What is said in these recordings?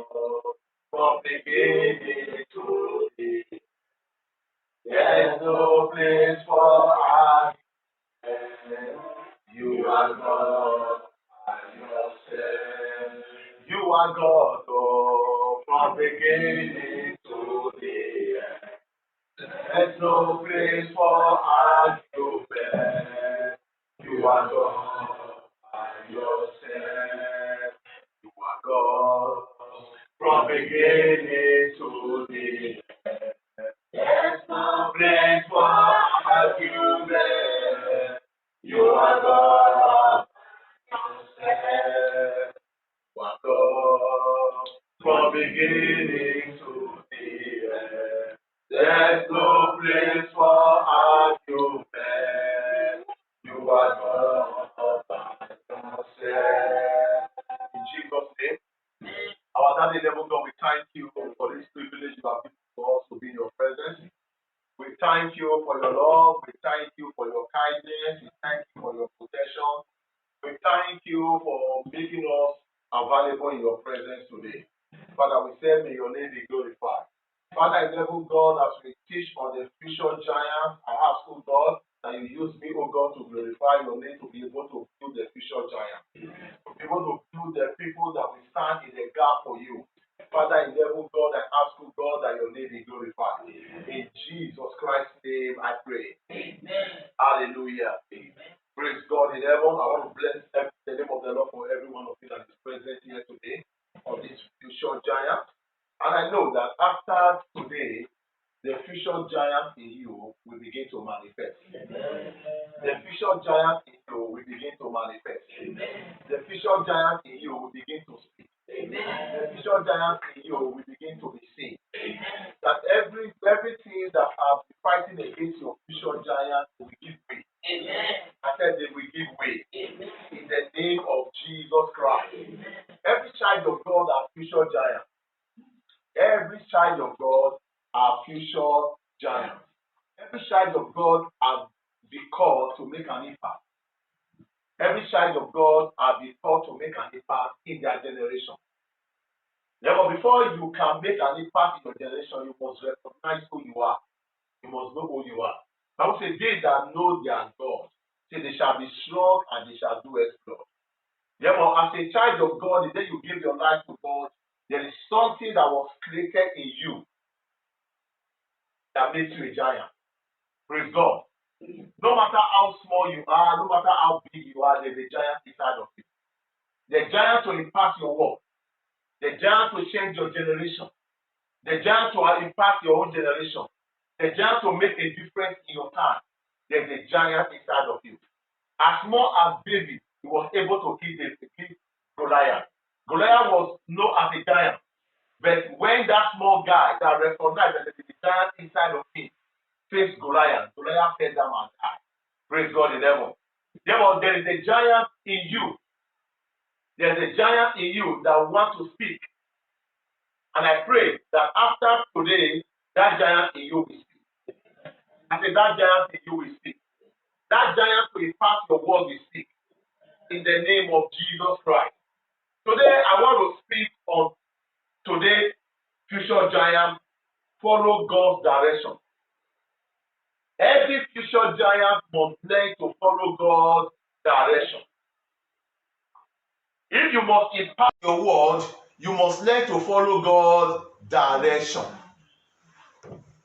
from beginning to the end. There's no place for argument. You are God and yourself. You are God, oh, from beginning to the end. There's no place for argument. You are God and yourself. You are God from beginning to the end. There's no place for argument. You are God yourself. You are God from beginning to the end. There's no place for argument. You are God yourself. In Jesus' name. Our Daddy level God, we thank you for this privilege you have given to us to be in your presence. We thank you for your love. We thank you for your kindness. We thank you for your protection. We thank you for making us available in your presence today. Father, we say, may your name be glorified. Father, in level God, as we teach on the future giants, I ask, oh God, that you use me, oh God, to glorify your name, to be able to build the future giant. To be able to build the people that will stand in the gap for you. Father, in level God, I ask, oh God, that your name be glorified. In Jesus Christ's name, I pray. Amen. Hallelujah. Amen. Praise God in heaven. I want to bless the name of the Lord for every one of you that is present here today on this future giant. And I know that after today, the future giant in you will begin to manifest. Amen. The future giant in you will begin to manifest. Amen. The future giant in you will begin to speak. Amen. The future giant in you will begin to be seen. Amen. That everything that have been fighting against your future giant will give way. Amen. I said they will give way. Amen. In the name of Jesus Christ. Amen. Every child of God are future giants. Every child of God are future giants. Every child of God are be called to make an impact. Every child of God are be called to make an impact in their generation. Therefore, before you can make an impact in your generation, you must recognize who you are. You must know who you are. I would say, they that know their God, say they shall be strong and they shall do exploit. Therefore, as a child of God, the day you give your life to God, there is something that was created in you that makes you a giant. Praise God. No matter how small you are, no matter how big you are, there's a giant inside of you. The giant to impact your world. The giant to change your generation. The giant to impact your own generation. The giant to make a difference in your time. There's a giant inside of you. As small as David, he was able to kill Goliath. Goliath was known as a giant. But when that small guy that recognized that there is a giant inside of him faced Goliath, Goliath fell down and died. Praise God in heaven. Therefore, there is a giant in you. There's a giant in you that wants to speak. And I pray that after today, that giant in you will speak. I say that giant in you will speak. That giant will impact your word will speak. In the name of Jesus Christ. Today, I want to speak on today, future giant, follow God's direction. Every future giant must learn to follow God's direction. If you must impact your world, you must learn to follow God's direction.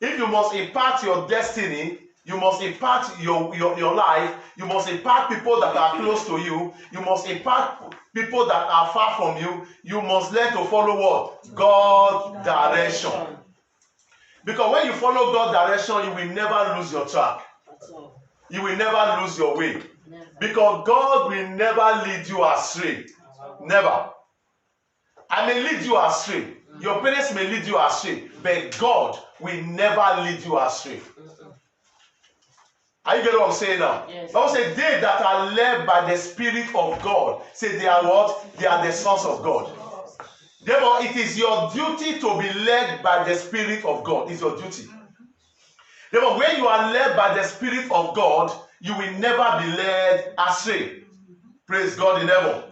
If you must impact your destiny, you must impact your life, you must impact people that are close to you, you must impact people that are far from you, you must learn to follow what? God's direction. Because when you follow God's direction, you will never lose your track. You will never lose your way. Because God will never lead you astray. Never. I may lead you astray. Your parents may lead you astray. But God will never lead you astray. Are you getting what I'm saying now? Yes. Bible says, they that are led by the Spirit of God, say they are what? They are the sons of God. Therefore, it is your duty to be led by the Spirit of God. It's your duty. Therefore, when you are led by the Spirit of God, you will never be led astray. Praise God in heaven.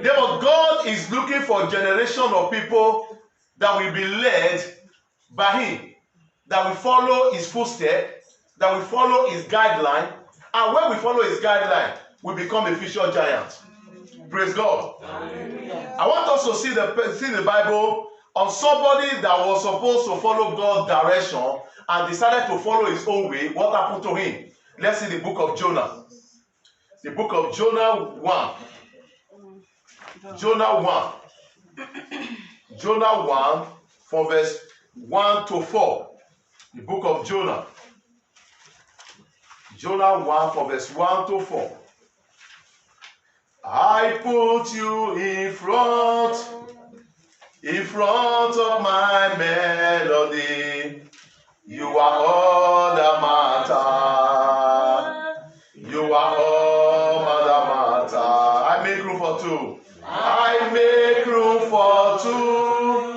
Therefore, God is looking for a generation of people that we be led by him, that we follow his footsteps, that we follow his guideline, and when we follow his guideline, we become a future giant. Praise God. Hallelujah. I want us to see the Bible on somebody that was supposed to follow God's direction and decided to follow his own way. What happened to him? Let's see the book of Jonah. The book of Jonah 1. Jonah 1. Jonah 1 from verse 1 to 4. The book of Jonah. Jonah 1 from verse 1 to 4. I put you in front of my melody. You are all that matter. You are all that matter. I make room for two. I make room for two.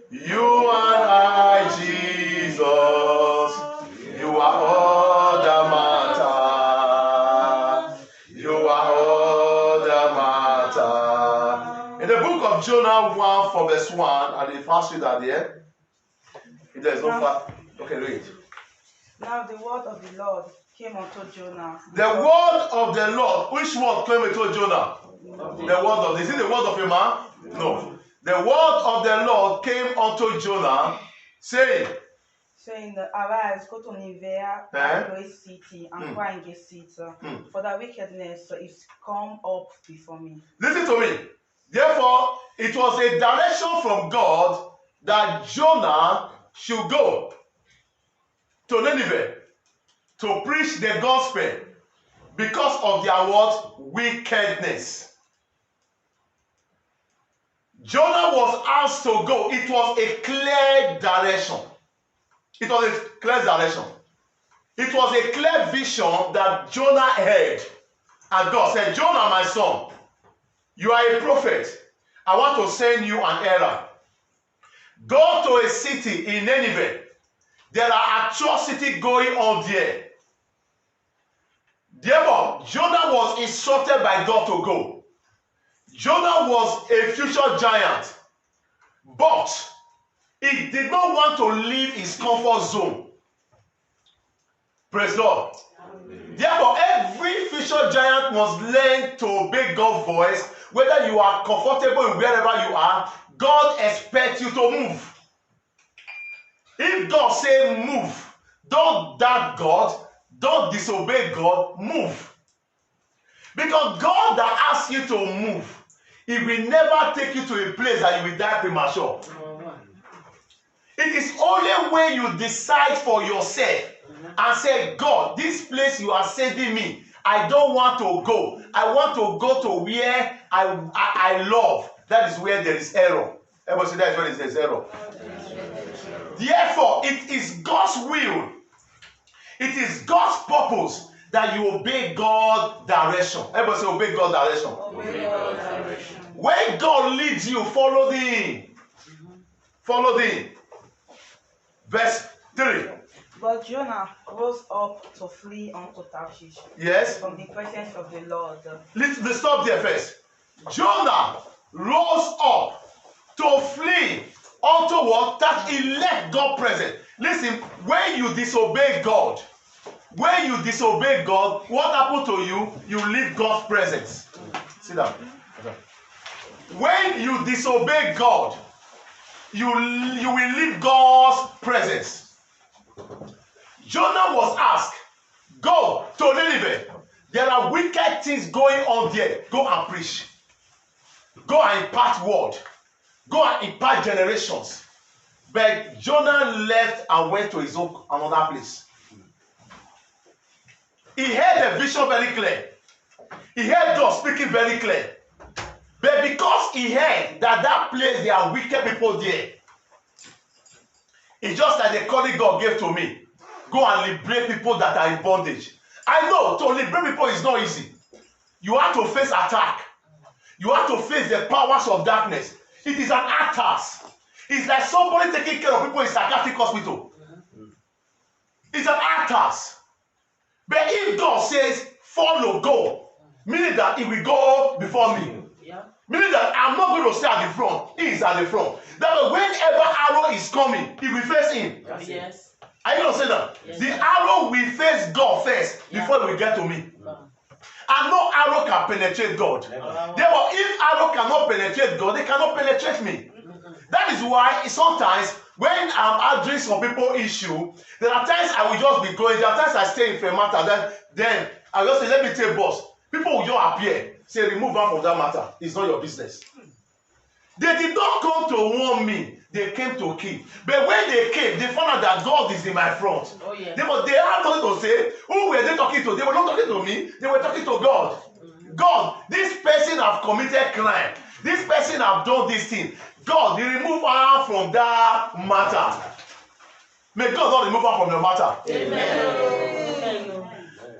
You and I, Jesus. You are all that matter. You are all that matter. In the book of Jonah 1 from verse 1, and the first read at the end. If there is no fact, okay, read. Now the word of the Lord came unto Jonah. The word of the Lord. Which word came unto Jonah? The word of. Is it the word of a man? No. The word of the Lord came unto Jonah, saying, Arise, go to Nineveh, a great city, and cry against it, for that wickedness is come up before me. Listen to me. Therefore, it was a direction from God that Jonah should go to Nineveh to preach the gospel because of their what? Wickedness. Jonah was asked to go. It was a clear direction. It was a clear direction. It was a clear vision that Jonah had. And God said, Jonah, my son, you are a prophet. I want to send you an errand. Go to a city in Nineveh. There are atrocities going on there. Therefore, Jonah was instructed by God to go. Jonah was a future giant, but he did not want to leave his comfort zone. Praise God. Therefore, every future giant must learn to obey God's voice. Whether you are comfortable in wherever you are, God expects you to move. If God says move, don't doubt God, don't disobey God, move. Because God that asks you to move, He will never take you to a place that you will die premature. It is only when you decide for yourself and say, God, this place you are sending me, I don't want to go. I want to go to where I love. That is where there is error. Everybody say that is where there is error. Therefore, it is God's will. It is God's purpose that you obey God's direction. Everybody say obey God's direction. Obey God's direction. When God leads you, follow Him. Follow Him. Verse 3. But Jonah rose up to flee unto Tarshish. Yes. From the presence of the Lord. Let's stop there first. Jonah rose up to flee unto what? That he left God's presence. Listen, when you disobey God, what happened to you? You leave God's presence. Sit down. When you disobey God, you will leave God's presence. Jonah was asked, go to Nineveh. There are wicked things going on there. Go and preach. Go and impart word. Go and impart generations. But Jonah left and went to his own another place. He heard the vision very clear. He heard God speaking very clear. But because he heard that place there are wicked people there, it's just like the calling God gave to me. Go and liberate people that are in bondage. I know to liberate people is not easy. You have to face attack. You have to face the powers of darkness. It is an hard task. It's like somebody taking care of people in psychiatric hospital. It's an hard task. But if God says, follow, go, meaning that he will go before me. Meaning that I'm not going to stay at the front. He is at the front. That way, whenever arrow is coming, it will face him. Yes. Are you going to say that? Yes. The arrow will face God first before it will get to me. And no arrow can penetrate God. Therefore, if arrow cannot penetrate God, they cannot penetrate me. That is why sometimes when I'm addressing some people issue, there are times I will just be going. There are times I stay in Fremata. Then I will just say, let me take boss. People will just appear. Say, remove her from that matter. It's not your business. They did not come to warn me. They came to kill. But when they came, they found out that God is in my front. Oh, yeah. They had nothing to say. Who were they talking to? They were not talking to me. They were talking to God. God, this person have committed crime. This person have done this thing. God, you remove her from that matter. May God not remove her from your matter. Amen.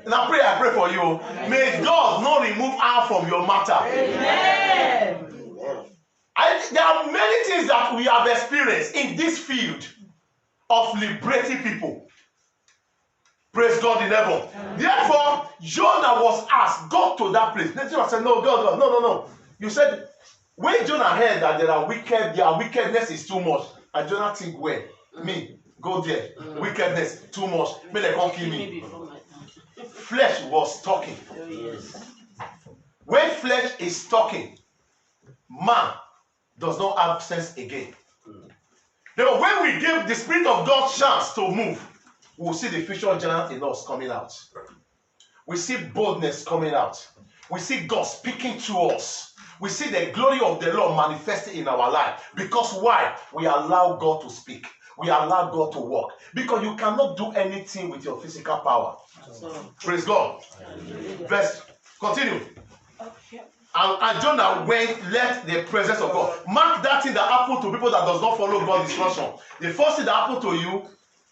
Now I pray for you. Amen. May God not remove her from your matter. Amen. There are many things that we have experienced in this field of liberating people. Praise God in heaven. Therefore, Jonah was asked, go to that place. Then Jonah said, no, God, no. You said, when Jonah heard that their wickedness is too much, and Jonah think, well, me, go there. Wickedness, too much. May they come kill me. Flesh was talking. When flesh is talking, man does not have sense again. Therefore, when we give the Spirit of God chance to move, we will see the future giant in us coming out. We see boldness coming out. We see God speaking to us. We see the glory of the Lord manifesting in our life. Because why? We allow God to speak. We allow God to work. Because you cannot do anything with your physical power. Praise God. Verse, continue. And Jonah left the presence of God. Mark that thing that happened to people that does not follow God's instruction. The first thing that happened to you,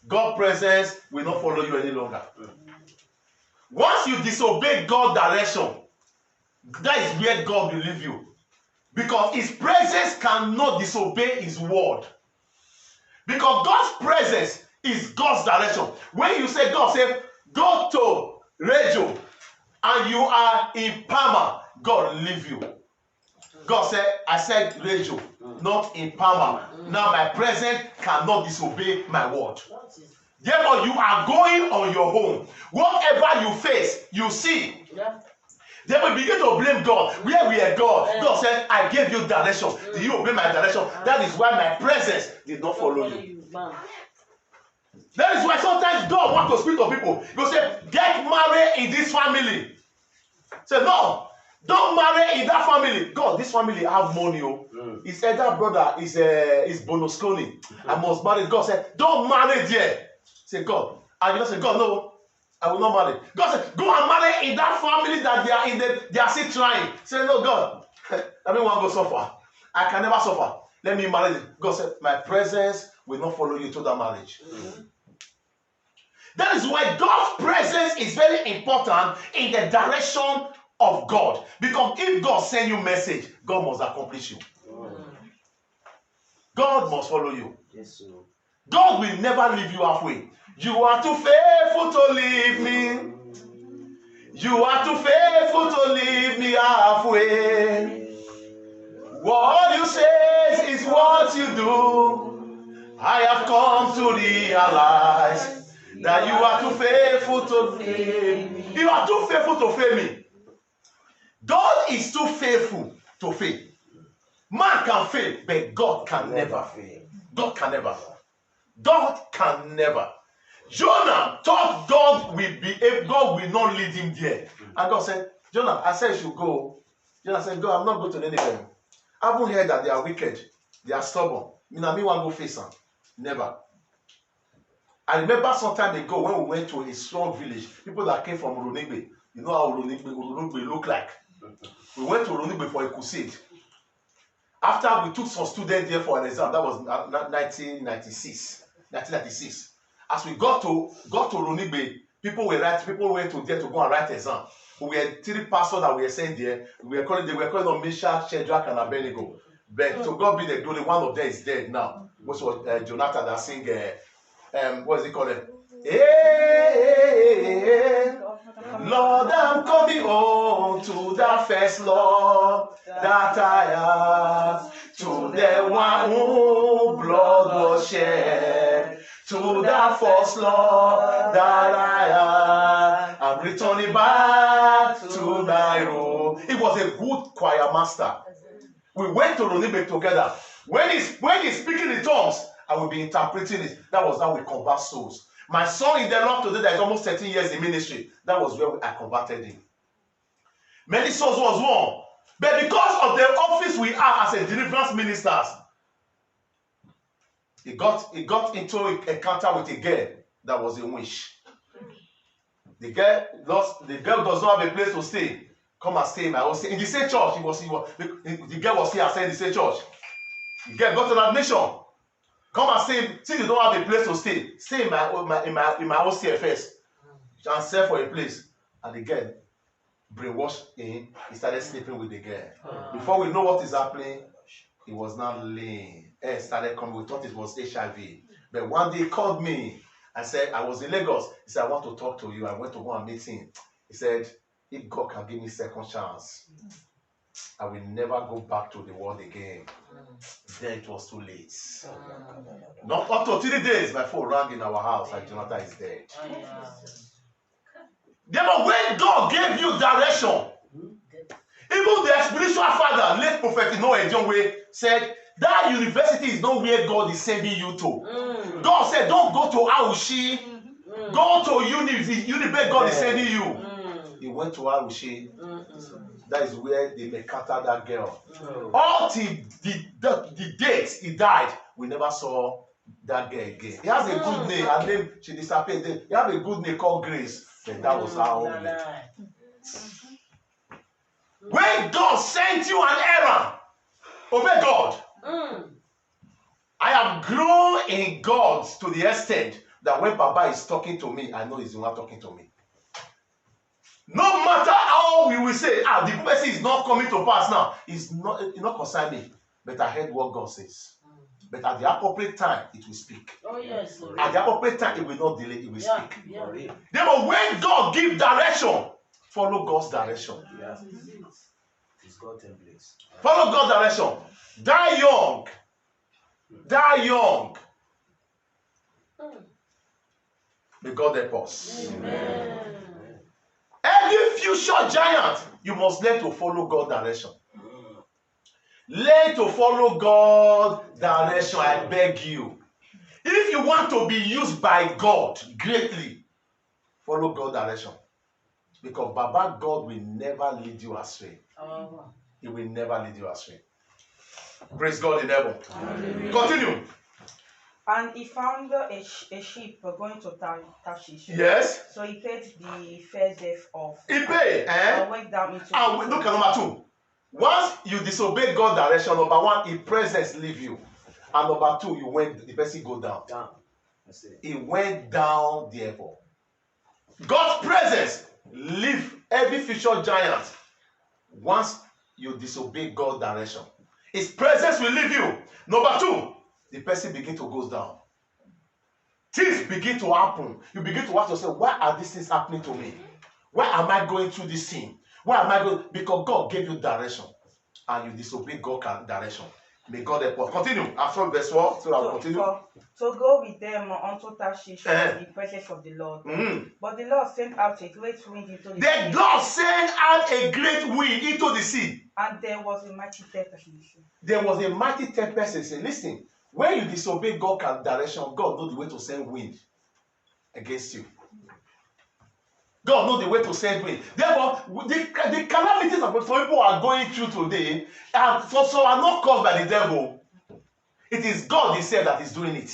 God's presence will not follow you any longer. Once you disobey God's direction, that is where God will leave you. Because his presence cannot disobey his word. Because God's presence is God's direction. When you say, God said, go to Rejo, and you are in Palma, God will leave you. God said, I said Rejo, not in Palma. Now my presence cannot disobey my word. Therefore, you are going on your own. Whatever you face, you see. Then we begin to blame God. Where we are God. God said, I gave you direction. Did you obey my direction? That is why my presence did not follow you. That is why sometimes God wants to speak to people. He will say, get married in this family. Say, no, don't marry in that family. God, this family have money. His elder brother is Bonusconi. I must marry. God said, don't marry there. Say, God. And you say, God, no, I will not marry. God said, go and marry in that family that they are still trying. Say, no, God, I don't want to go suffer. I can never suffer. Let me marry them. God said, my presence will not follow you to that marriage. That is why God's presence is very important in the direction of God. Because if God sends you a message, God must accomplish you. God must follow you. Yes, sir. God will never leave you halfway. You are too faithful to leave me. You are too faithful to leave me halfway. What you say is what you do. I have come to realize that you are too faithful to fail me. You are too faithful to fail me. God is too faithful to fail. Man can fail, but God can never fail. God can never. God can never. Jonah thought God will not lead him there. And God said, Jonah, I said you should go. Jonah said, God, I'm not going to Nineveh. I haven't heard that they are wicked. They are stubborn. Me want to go face them. Never. I remember some time ago when we went to a strong village, people that came from Oronigbe. You know how Oronigbe look like. We went to Oronigbe for a crusade. After we took some students there for an exam, that was 1996. As we got to Oronigbe, people went to there to go and write exam. We had 3 pastors that we were sent there. They were calling them Meshach, Shadrach, and Abednego. But to God be the glory, one of them is dead now. Which was Jonathan that sing, what is it called? Hey, Lord, I'm coming home to that first love that I had, to the one who blood was shed, to that first love that I had. I'm returning back to my room. He was a good choir master. We went to Ronimbe together. When he's speaking in tongues, I will be interpreting it. That was how we convert souls. My son in the Lord today, that is almost 13 years in ministry, that was where I converted him. Many souls was won. But because of the office we are as a deliverance ministers, he got into a encounter with a girl that was a witch. The girl does not have a place to stay. Come and stay in my house. In the same church, the girl was here in the same church. The girl got an admission. Come and stay. Since you don't have a place to stay in my house here first. And sell for a place. And the girl brainwashed him. He started sleeping with the girl. Before we know what is happening, he was not lame. Air started coming. We thought it was HIV. But one day he called me and said, I was in Lagos. He said, I want to talk to you. I went to go and meet him. He said, if God can give me second chance, I will never go back to the world again. Then it was too late. Not up to 3 days, my phone rang in our house and Jonathan is dead. Therefore, when God gave you direction, even the spiritual father, late prophet Noah Ejonwe, said, that university is not where God is sending you to. God said, don't go to Aushi. Go to Unibe, God is sending you. He went to Aushi. That is where they encountered that girl. All till the dates he died, we never saw that girl again. He has a good name. Her name, she disappeared. He has a good name called Grace. And that was how only. When God sent you an errand, obey God. I have grown in God to the extent that when Baba is talking to me, I know he's not talking to me. No matter how we will say, the prophecy is not coming to pass now, it's not concerning me. But I heard what God says. But at the appropriate time, it will speak. Oh, yes. At the appropriate time, it will not delay, it will speak. Yeah. Therefore, when God gives direction, follow God's direction. Yeah. It's God's templates. Follow God's direction. Die young. Die young. May God help us. Amen. Every future giant, you must learn to follow God's direction. Learn to follow God's direction, I beg you. If you want to be used by God greatly, follow God's direction. Because Baba God will never lead you astray. He will never lead you astray. Praise God in heaven. Continue. And he found a ship going to Tarshish. Yes. So he paid the fare thereof. He paid. And went down into And look at number 2. Once you disobey God's direction, number 1, His presence leave you. And number 2, the person go down. He went down the airport. God's presence leave every future giant once you disobey God's direction. His presence will leave you. Number 2, the person begin to go down. Things begin to happen. You begin to ask yourself, why are these things happening to me? Why am I going through this thing? Why am I going? Because God gave you direction and you disobey God's direction. May God help us. Continue. After verse 4, so I will continue. So go with them unto Tarshish in the presence of the Lord. But the Lord sent out a great wind into the sea. The Lord sent out a great wind into the sea. And there was a mighty tempest in the sea. There was a mighty tempest in the sea. Listen, when you disobey God's direction, God knows the way to send wind against you. God knows the way to send wind. Therefore, the calamities that some people are going through today are not caused by the devil. It is God himself that is doing it.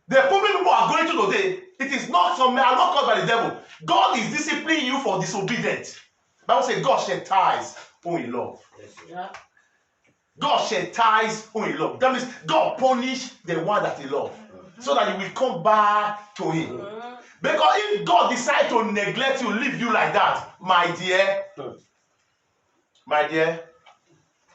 The problem people are going through today, it is not caused by the devil. God is disciplining you for disobedience. The Bible says God chastises whom he loves. Yeah. God chastises whom he loves. That means God punishes the one that he loves. So that you will come back to him. Because if God decides to neglect you, leave you like that, my dear,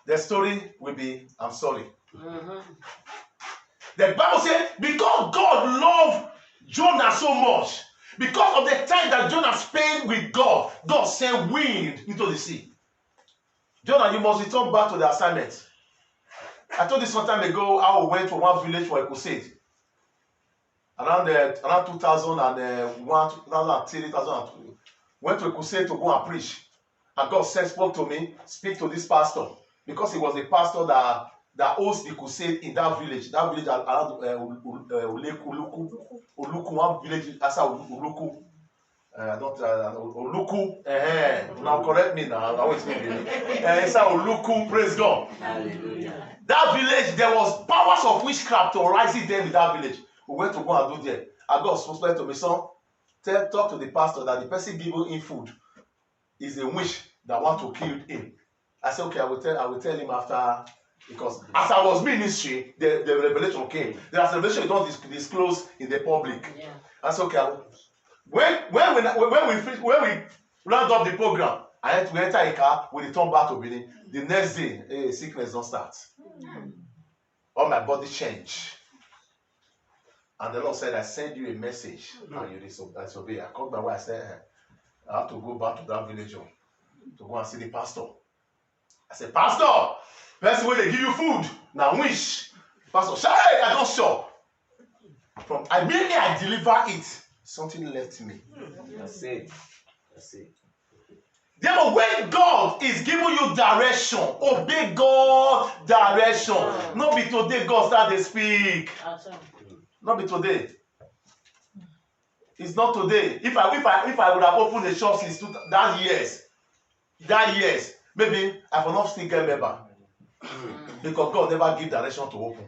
the story will be, I'm sorry. The Bible says, because God loved Jonah so much, Because of the time that Jonah spent with God, God sent wind into the sea. Jonah, you must return back to the assignment. I told you some time ago how we went to one village for a crusade. Around 2001, 2003, 2002. Went to a crusade to go and preach. And God spoke to me, speak to this pastor. Because he was a pastor that hosts the crusade in that village. That village around Oluku, one village, that's how Oluku. Oluku. Now correct me now. I always mean it's how Oluku, praise God. Hallelujah. That village, there was powers of witchcraft to rise it there in that village. We went to go and do there. And God spoke to me, son, talk to the pastor that the person giving him food is a witch that want to kill him. I said, okay, I will tell him after, because as I was ministry, the revelation came. There's revelation you don't disclose in the public. Yeah. I said, okay, when we round up the program, we enter a car, we return back to Benin. The next day, sickness don't start. All my body change. And the Lord said, I send you a message and you disobey. I called my wife, I said, I have to go back to that village to go and see the pastor. I said, Pastor, first way they give you food, now wish. Pastor, sorry, I don't show. From immediately I deliver it, something left me. That's it. That's it. Therefore, when God is giving you direction, obey God's direction. Not be today God start to speak. Not be today. It's not today. If I would have opened the shop since that years, maybe I will not still get member. Because God never give direction to open.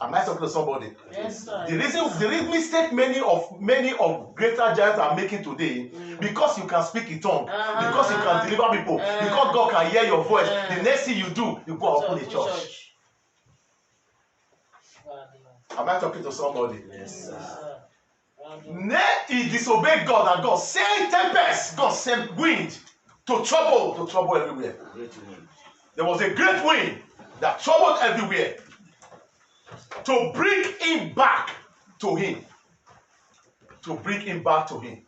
Am I talking to somebody? Yes, sir. The reason mistake many of greater giants are making today, because you can speak in tongue, because you can deliver people, because God can hear your voice. The next thing you do, you go and open a church. Am I talking to somebody? Yes, sir. He disobeyed God, and God sent tempest, God sent wind to trouble everywhere. Great wind. There was a great wind that troubled everywhere to bring him back to him. To bring him back to him.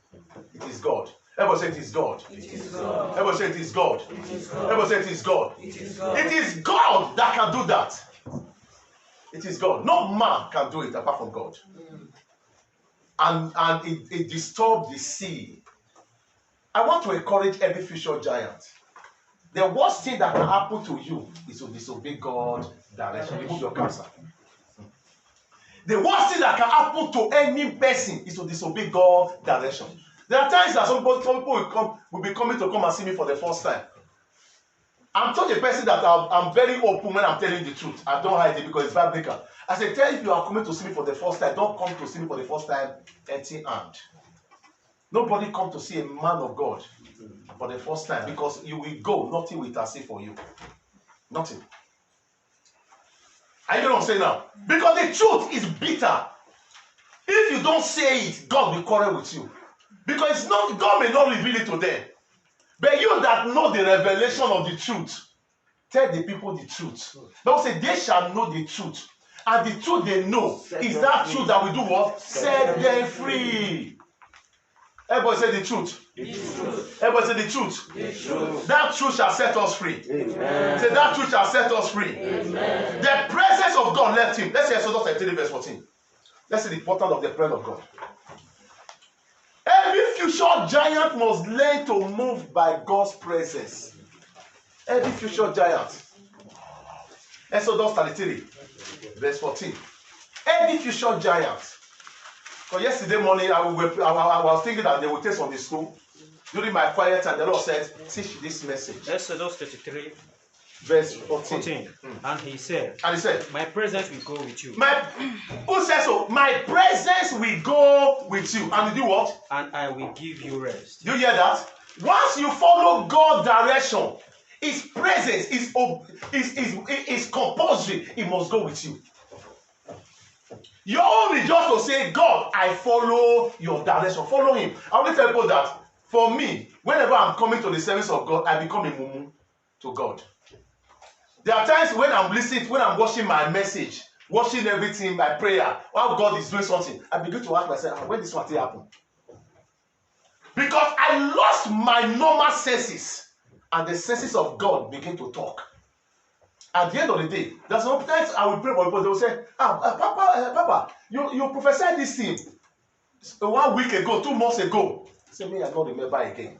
It is God. Everybody say it is God. It is God. Everybody say it is God. It is God. Everybody say it is God. It is God. It is God that can do that. It is God. No man can do it apart from God. And it disturbed the sea. I want to encourage every future giant. The worst thing that can happen to you is to disobey God's direction. Remove your cancer. The worst thing that can happen to any person is to disobey God's direction. There are times that some people will be coming to come and see me for the first time. I'm such a person that I'm very open when I'm telling the truth. I don't hide it because it's biblical. I say, tell if you are coming to see me for the first time, don't come to see me for the first time empty hand. Nobody come to see a man of God for the first time, because you will go, nothing will intercede for you. Nothing. I don't say now. Because the truth is bitter. If you don't say it, God will quarrel with you. Because it's not, God may not reveal it to them. But you that know the revelation of the truth, tell the people the truth. Bible say they shall know the truth. And the truth they know is that truth that will do what? Set them free. Everybody say the truth. Everybody say the truth. That truth shall set us free. Amen. Say that truth shall set us free. Amen. The presence of God left him. Let's see Exodus 33 verse 14. Let's see the importance of the presence of God. Every future giant must learn to move by God's presence. Every future giant. Exodus 33 verse 14. Every future giant. Because yesterday morning I was thinking that they would take on the school. During my quiet time, the Lord said, teach this message. Exodus 33 verse 14. And he said, my presence will go with you. Who says so? My presence will go with you. And do what? And I will give you rest. Do you hear that? Once you follow God's direction, his presence is compulsory. It must go with you. Your own is just to say, God, I follow your direction. Follow him. I want to tell people that for me, whenever I'm coming to the service of God, I become a mumu to God. There are times when I'm listening, when I'm watching my message, watching everything, my prayer, how God is doing something, I begin to ask myself, when this one happen? Because I lost my normal senses, and the senses of God begin to talk. At the end of the day, there's sometimes I will pray for people. They will say, Papa, you prophesied this thing 1 week ago, 2 months ago. Say, me, I don't remember again.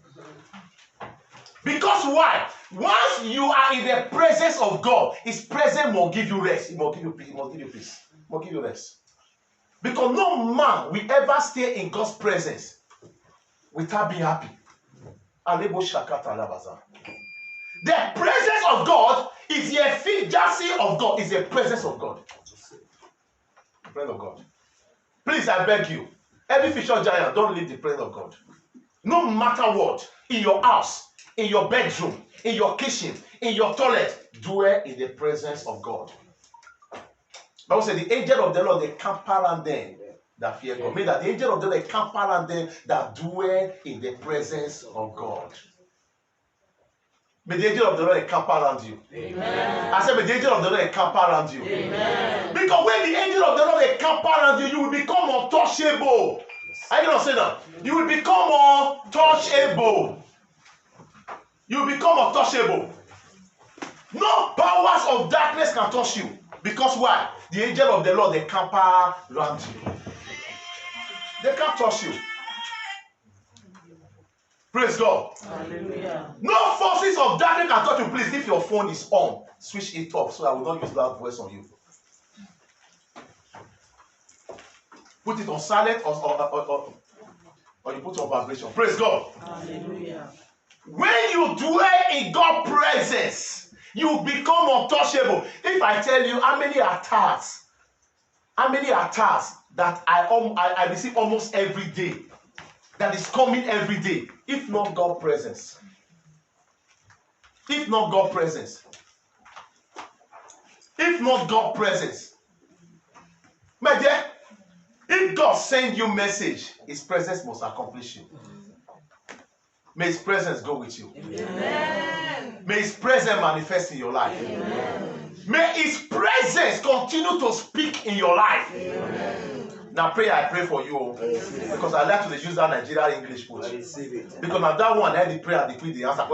Because why? Once you are in the presence of God, His presence will give you rest. It will give you peace. It will give you peace. It will give you rest. Because no man will ever stay in God's presence without being happy. The presence of God is the efficacy of God, is the presence of God. The presence of God. Please, I beg you, every fisher giant, don't leave the presence of God. No matter what, in your house, in your bedroom, in your kitchen, in your toilet, dwell in the presence of God. Bible says the angel of the Lord, they camp around them that fear God. Meaning that the angel of the Lord, they camp around them that dwell in the presence of God. May the angel of the Lord camp around you. Amen. I said, may the angel of the Lord camp around you. Amen. Because when the angel of the Lord camp around you, you will become untouchable. I cannot say that. You will become untouchable. You will become untouchable. No powers of darkness can touch you. Because why? The angel of the Lord, they camp around you. They can't touch you. Praise God. Hallelujah. No forces of darkness can touch you. Please, if your phone is on, switch it off so I will not use that voice on you. Put it on silent or you put it on vibration. Praise God. Hallelujah. When you dwell in God's presence, you become untouchable. If I tell you how many attacks that I receive almost every day, that is coming every day, if not God's presence. If not God's presence. If not God's presence. My dear, if God sends you a message, His presence must accomplish you. May His presence go with you. Amen. May His presence manifest in your life. Amen. May His presence continue to speak in your life. Amen. Now pray, I pray for you. Because I like to use that Nigerian English put. Because now that one, I had the prayer, decree, the answer.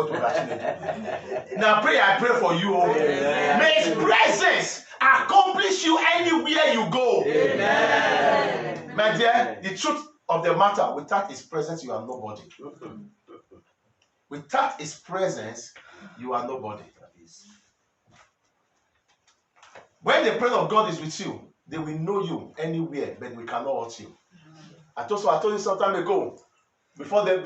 Now pray, I pray for you. Amen. May His presence accomplish you anywhere you go. Amen. My dear, the truth of the matter, without His presence, you are nobody. Without His presence, you are nobody. When the presence of God is with you, they will know you anywhere, but we cannot hurt you. I told you some time ago, before the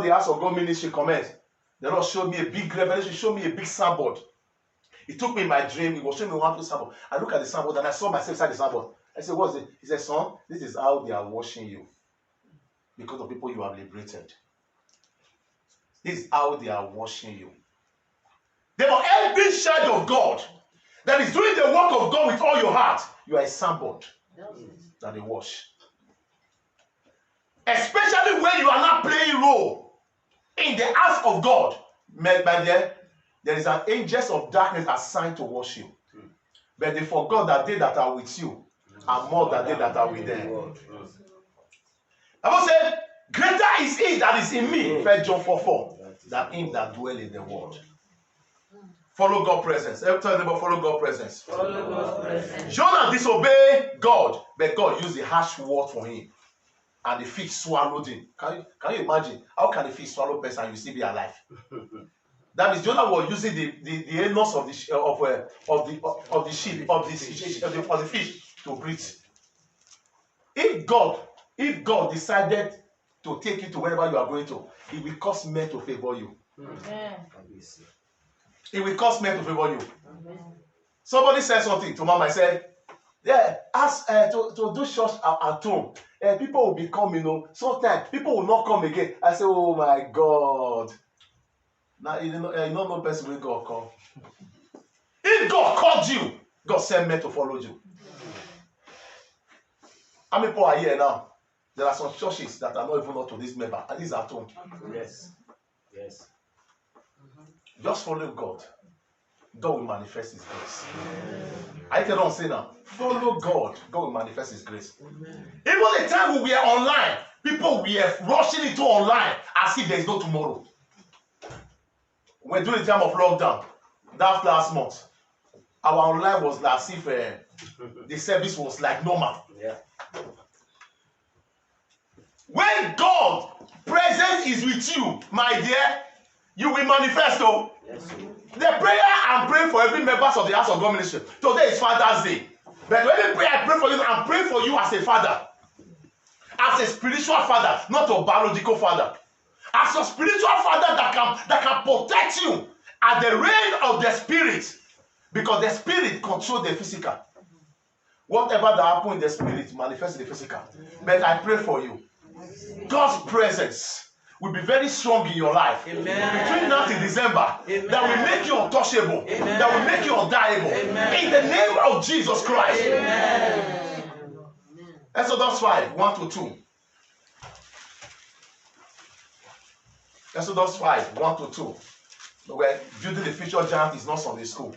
House of God ministry commenced, the Lord showed me a big revelation, showed me a big signboard. He took me in my dream, he was showing me one big signboard. I looked at the signboard and I saw myself inside the signboard. I said, what's it? He said, son, this is how they are washing you. Because of people you have liberated. This is how they are washing you. They are every child of God that is doing the work of God with all your heart. You are a signboard that they wash. Especially when you are not playing role in the house of God. There is an angels of darkness assigned to wash you. But they forgot that they that are with you are more than they that are with them. I will say, greater is He that is in me, 1 John 4:4, than him that dwell in the world. Follow God's presence. Every time they follow God's presence. Follow God's presence. Jonah disobeyed God, but God used the harsh word for him. And the fish swallowed him. Can you imagine? How can a fish swallow a person and you still be alive? That means Jonah was using the anus of the fish to breathe. If God decided to take you to wherever you are going to, it will cause men to favor you. Amen. It will cause men to favor you. Amen. Somebody said something to Mama. I said, yeah, ask to do church at home. People will become, sometimes people will not come again. I say, oh my God. Now, you don't know person when God call. If God called you, God sent men to follow you. How many people are here now? There are some churches that are not even up to this member, and these are at home. Yes. Yes. Just follow God. God will manifest His grace. I cannot say now. Follow God. God will manifest His grace. Even the time we were online, people were rushing into online as if there is no tomorrow. We're during the time of lockdown, that last month, our online was as if the service was like normal. Yeah. When God presence is with you, my dear, you will manifest. Oh, Yes, sir. the prayer I'm praying for every members of the House of God ministry. Today is Father's Day. But every prayer I pray for you, I'm praying for you as a father, as a spiritual father, not a biological father. As a spiritual father that can protect you at the reign of the spirit, because the spirit controls the physical. Whatever that happens in the spirit manifests in the physical. But I pray for you. God's presence will be very strong in your life. Amen. Between now till December, Amen. that will make you untouchable, Amen. that will make you undiable. Amen. In the name of Jesus Christ. Amen. Exodus 5, 1 to 2. Exodus 5, 1 to 2. Where building the future giant is not Sunday school.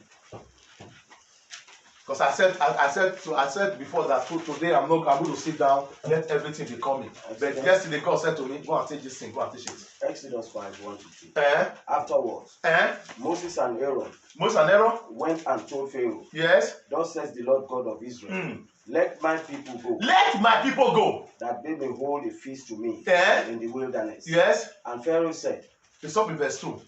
Because I said before that today I'm going to sit down, let everything be coming. But yesterday God said to me, go and take this thing, go and teach it. Exodus 5, 1 to 2. Eh? Afterwards, Eh? Moses and Aaron Moses and Aaron? went and told Pharaoh, Yes. Thus says the Lord God of Israel, let my people go, Let my people go. that they may hold a feast to me Eh? in the wilderness. Yes. And Pharaoh said, It's up in verse 2.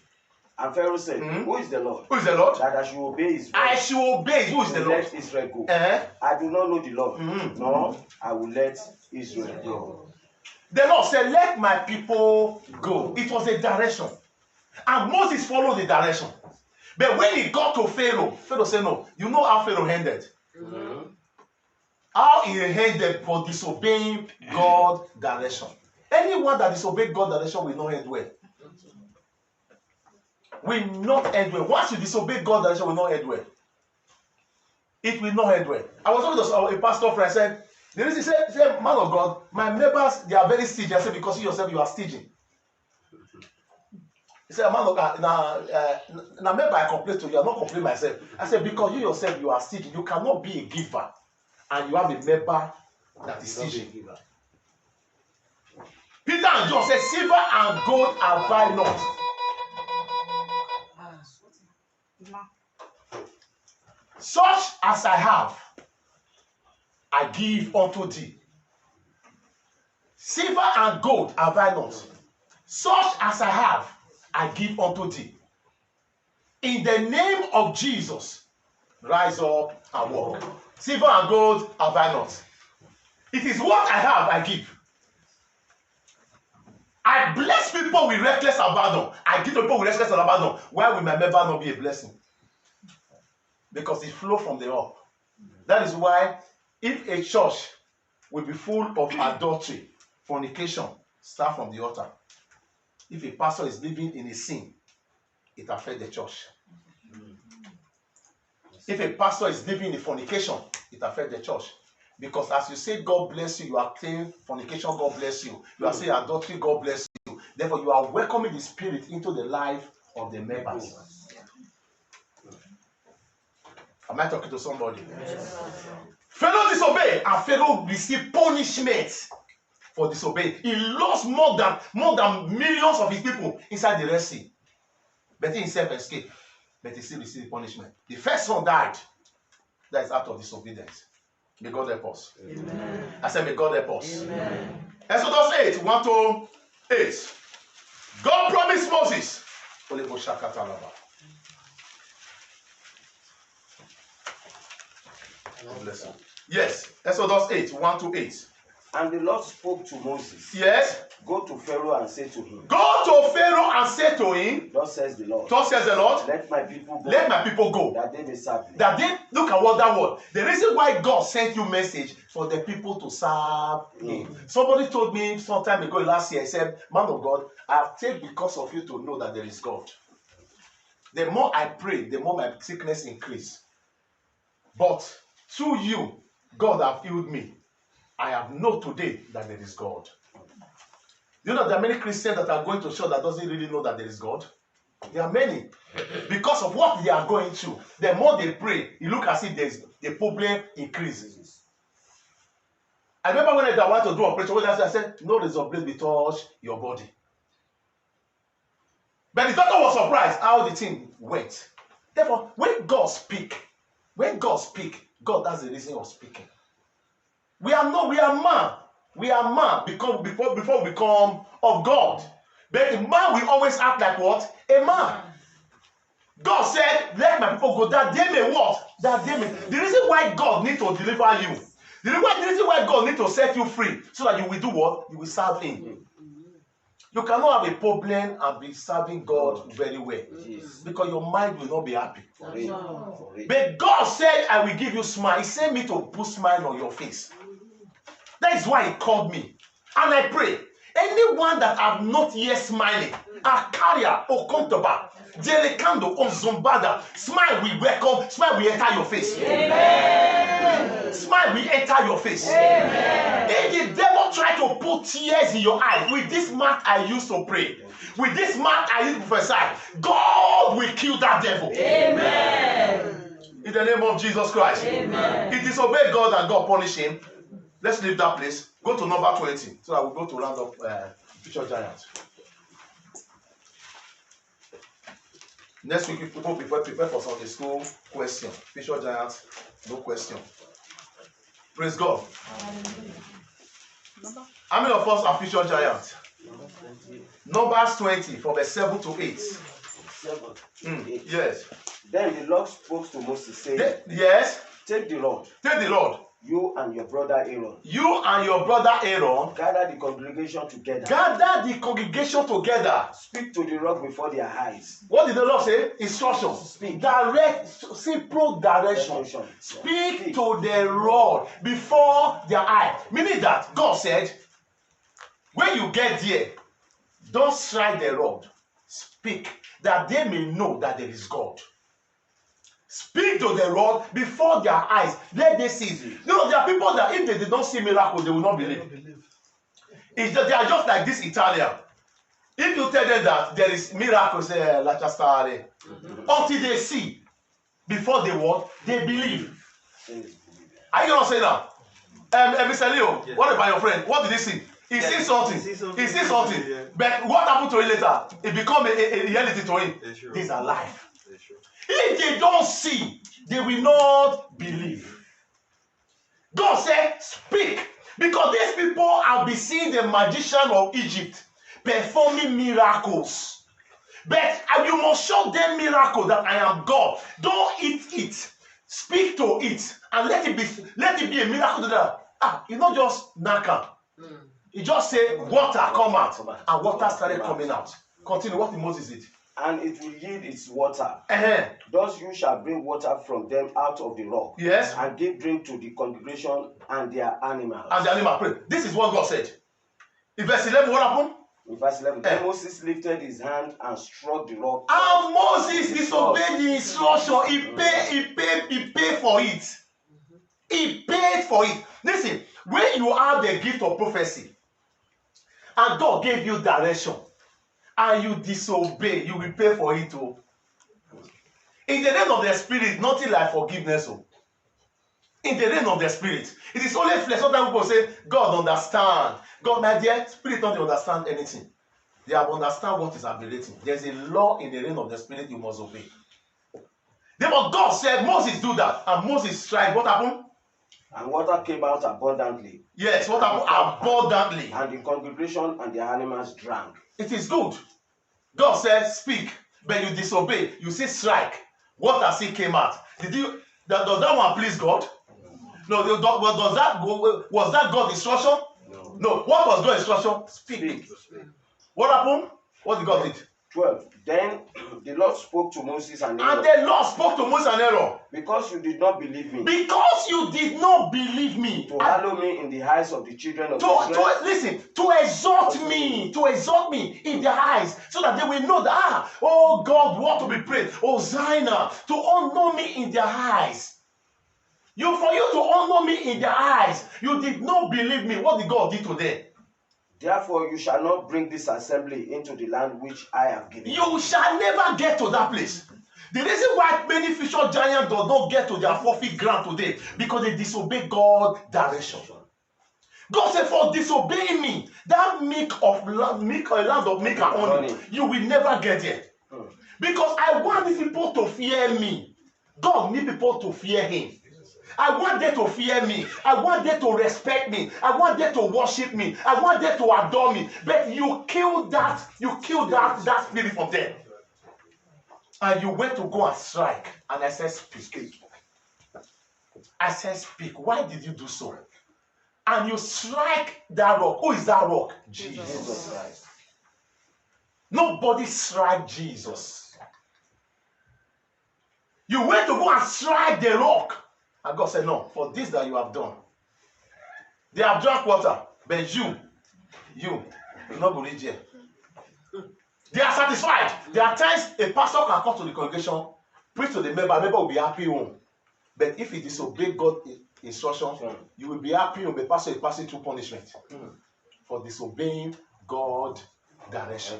And Pharaoh said, Who is the Lord? Who is the Lord? That I should obey his I voice should obey. Who is the to Lord? let Israel go. Eh? I do not know the Lord, nor I will let Israel go. The Lord said, let my people go. It was a direction. And Moses followed the direction. But when he got to Pharaoh, Pharaoh said, no. You know how Pharaoh ended? How he ended for disobeying God's direction. Anyone that disobeys God's direction will not end well. Will not end well. Once you disobey God's direction, will not end well. It will not end well. I was talking to a pastor friend. I said, the reason he said, man of God, my neighbors, they are very stingy. I said, because you yourself, you are stingy. He said, man of God, now maybe I complain to you, I not complain myself. I said, because you yourself, you are stingy. You cannot be a giver and you have a member that is stingy. Peter and John said, silver and gold have I not. Such as I have, I give unto thee. Silver and gold have I not. Such as I have, I give unto thee. In the name of Jesus, rise up and walk. Silver and gold have I not. It is what I have, I give. I bless people with reckless abandon. I give people with reckless abandon. Why will my member not be a blessing? Because it flows from the up. That is why if a church will be full of adultery, fornication, start from the altar. If a pastor is living in a sin, it affects the church. If a pastor is living in fornication, it affects the church. Because as you say, God bless you, you are saying fornication, God bless you. You are saying adultery, God bless you. Therefore, you are welcoming the Spirit into the life of the members. Am I talking to somebody? Yes. Pharaoh disobeyed, and Pharaoh received punishment for disobeying. He lost more than millions of his people inside the Red Sea. But he himself escaped. But he still received punishment. The first son died. That is out of disobedience. May God help us. Amen. I said, may God help us. Amen. Exodus 8, 1 to 8. God promised Moses. God bless you. Yes, Exodus 8, 1 to 8. And the Lord spoke to Moses. Yes. Go to Pharaoh and say to him. Go to Pharaoh and say to him. Thus says the Lord. Thus says the Lord. Let my people go. Let my people go. That they may serve me. That they look at what that word. The reason why God sent you message for the people to serve him. Somebody told me some time ago last year, he said, man of God, I have prayed because of you to know that there is God. The more I pray, the more my sickness increase. But through you, God have healed me. I have known today that there is God. You know there are many Christians that are going to church that doesn't really know that there is God. There are many. Because of what they are going through, the more they pray, you look as if the problem increases. I remember when I went to do operation, I said, no razor blade will touch your body. But the doctor was surprised how the thing went. Therefore, when God speaks, God has the reason of speaking. We are man. We are man before we become of God. But a man will always act like what? A man. God said, let my people go that they may what? That they may. The reason why God needs to deliver you, the reason why God needs to set you free, so that you will do what? You will serve Him. You cannot have a problem and be serving God very well. Because your mind will not be happy. But God said, I will give you smile. He sent me to put smile on your face. That is why He called me. And I pray, anyone that have not yet smiling, a carrier or comfortable, Delecando or Zumbada, smile will welcome, smile will enter your face. Amen. Smile will enter your face. Amen. If the devil try to put tears in your eyes, with this mouth I used to pray, with this mouth I used to prophesy, God will kill that devil. Amen. In the name of Jesus Christ. Amen. He disobeyed God and God punished him. Let's leave that place. Go to number 20, so that we'll go to round up future giants. Next week, people prepare for Sunday school question. Future giants, no question. Praise God. How many of us are future giants? Numbers 20, from verse 7 to 8. 8. Yes. Then the Lord spoke to Moses, saying, yes. Take the Lord. Take the Lord. You and your brother Aaron. You and your brother Aaron. Gather the congregation together. Gather the congregation together. Speak to the rock before their eyes. What did the Lord say? Instruction. Speak. Direct, simple direction. Speak to the rod before their eye. Meaning that God said, when you get there, don't strike the rod. Speak, that they may know that there is God. Speak to the rod before their eyes. Let them see. You know, there are people that if they don't see miracles, they will not believe. It's that they are just like this Italian. If you tell them that there is miracles, until they see, before they walk, they believe. Are you not saying that? Mr. Leo, yes. What about your friend? What did he see? He sees something. He sees something. Yeah. But what happened to him later? It became a reality to him. Yeah, these are life. If they don't see, they will not believe. God said, speak. Because these people have been seeing the magician of Egypt performing miracles. But you must show them miracle that I am God. Don't eat it. Speak to it. And let it be a miracle to them. It's not just naka. He just say water come out. And water started coming out. Continue. What Moses did. And it will yield its water. Thus you shall bring water from them out of the rock. Yes. And give drink to the congregation and their animals. And the animal pray. This is what God said. In verse 11, what happened? In verse 11, then Moses lifted his hand and struck the rock. And Moses disobeyed the instruction. He paid for it. He paid for it. Listen, when you have the gift of prophecy, and God gave you direction, and you disobey, you will pay for it too. In the realm of the spirit, nothing like forgiveness. In the realm of the spirit, it is only flesh. Sometimes people say, God understand. God, my dear, spirit don't understand anything. They have understand what is aberrating. There's a law in the realm of the spirit you must obey. Therefore, God said, Moses do that. And Moses tried. What happened? And water came out abundantly. Yes, what happened? Abundantly. And the congregation and the animals drank. It is good. God said, speak, but you disobey. You say strike. Water still came out. Does that one please God? No. Was that God's instruction? No. What was God's instruction? Speak. What happened? What did God do? 12. Then the Lord spoke to Moses and Aaron. And the Lord spoke to Moses and Aaron. Because you did not believe me. Because you did not believe me. To hallow me in the eyes of the children of Israel. Listen, to exalt me in their eyes, so that they will know that, oh God, what to be praised. Hosanna, to honor me in their eyes. For you to honor me in their eyes, you did not believe me. What did God do to them? Therefore, you shall not bring this assembly into the land which I have given. You shall never get to that place. The reason why many future giants do not get to their forfeit ground today, because they disobey God's direction. God said, for disobeying me, that land of milk and honey, you will never get there. Because I want these people to fear me. God needs people to fear him. I want them to fear me. I want them to respect me. I want them to worship me. I want them to adore me. But you killed that spirit from them. And you went to go and strike. And I said, speak. I said, speak. Why did you do so? And you strike that rock. Who is that rock? Jesus Christ. Nobody strike Jesus. You went to go and strike the rock. And God said, no, for this that you have done. They have drunk water, but you not go reach here. They are satisfied. There are times a pastor can come to the congregation, preach to the member will be happy home. But if he disobey God's instruction, you will be happy home, the pastor is passing through punishment for disobeying God's direction.